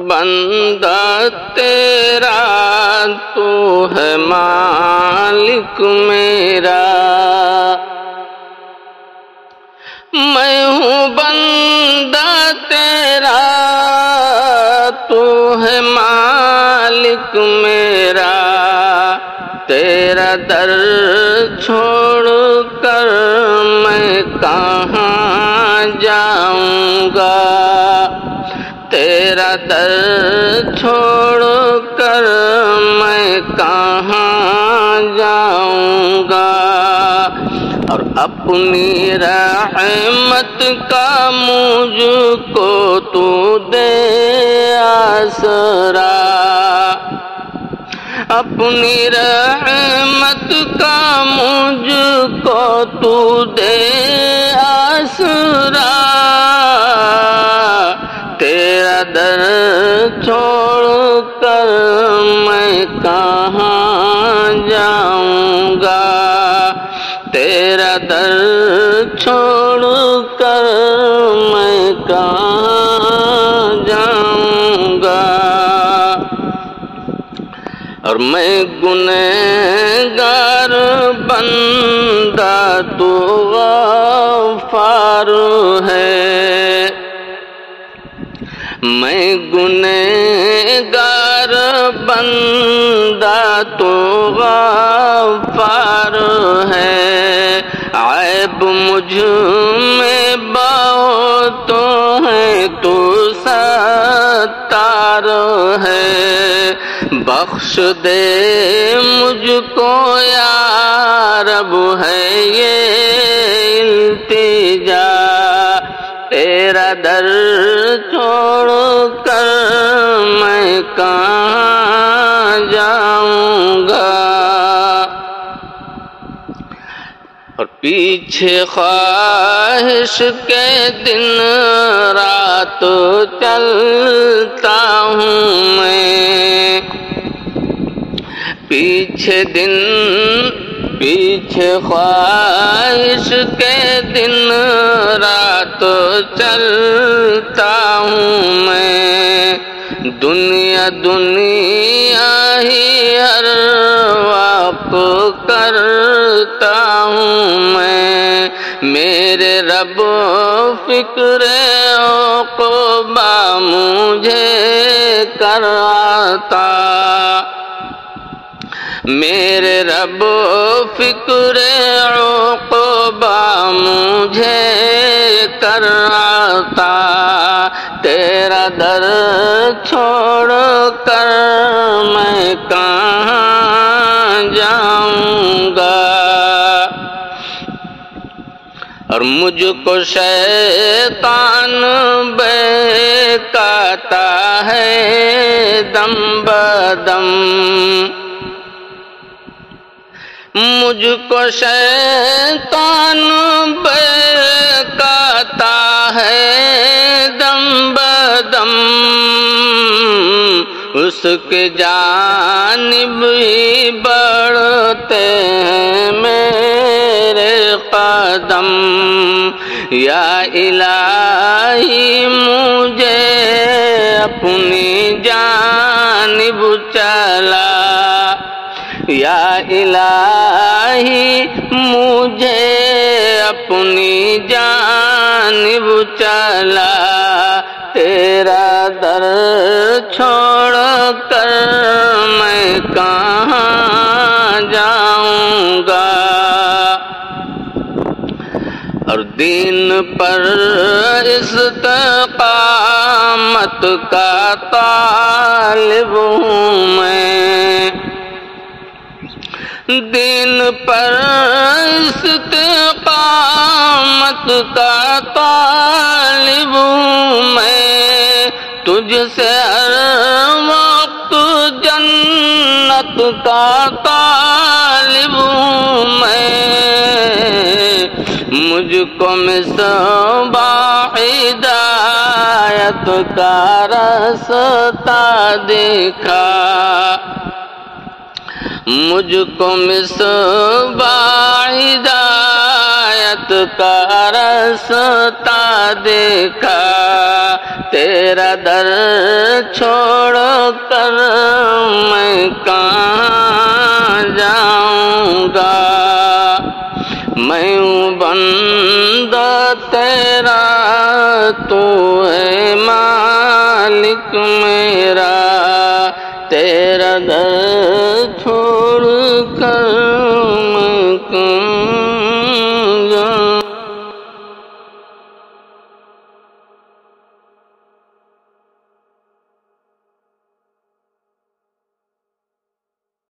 بندہ تیرا تو ہے مالک میرا، میں ہوں بندہ تیرا تو ہے مالک میرا، تیرا در چھوڑ کر میں کہاں جاؤں گا، تیرا در چھوڑ کر میں کہاں جاؤں گا، اور اپنی رحمت کا مجھ کو تو دے آسرا، اپنی رحمت کا مجھ کو تو دے آسرا، تیرا در چھوڑ کر میں کہاں جاؤں گا، تیرا در چھوڑ کر میں کہاں جاؤں گا، اور میں گنہگار بندہ تو غفار ہے، میں گنہگار بندہ تو غفار ہے، عیب مجھ میں بہت ہے تو ستار ہے، بخش دے مجھ کو یا رب ہے یہ التجا، تیرا در چھوڑ کر میں کہاں جاؤں گا، اور پیچھے خواہش کے دن رات چلتا ہوں میں، پیچھے خواہش کے دن رات چلتا ہوں میں، دنیا ہی ہر وقت کرتا ہوں میں، میرے رب فکر عقبہ مجھے کر عطا، میرے رب فکر عقبہ مجھے کر عطا، تیرا در چھوڑ کر میں کہاں جاؤں گا، اور مجھ کو شیطان بہکاتا ہے دم بدم، مجھ کو شیطان بہکاتا ہے دم بدم، اس کے جانب ہی بڑھتے ہیں میرے قدم، یا الہی مجھے اپنی جانب چلا، یا الہی مجھے اپنی جانب چلا، تیرا در چھوڑ کر میں کہاں جاؤں گا، اور دین پر استقامت کا طالب ہوں میں، دین پر استقامت کا طالب ہوں میں، تجھ سے ہر وقت جنت کا طالب ہوں میں، مجھ کو مصباح ہدایت کا راستہ دکھا، مجھ کو مصباح ہدایت کا راستہ دیکھا، تیرا در چھوڑ کر میں کہاں جاؤں گا، میں ہوں بندہ تیرا، تو ہے مالک میرا، تیرا در چھوڑ کر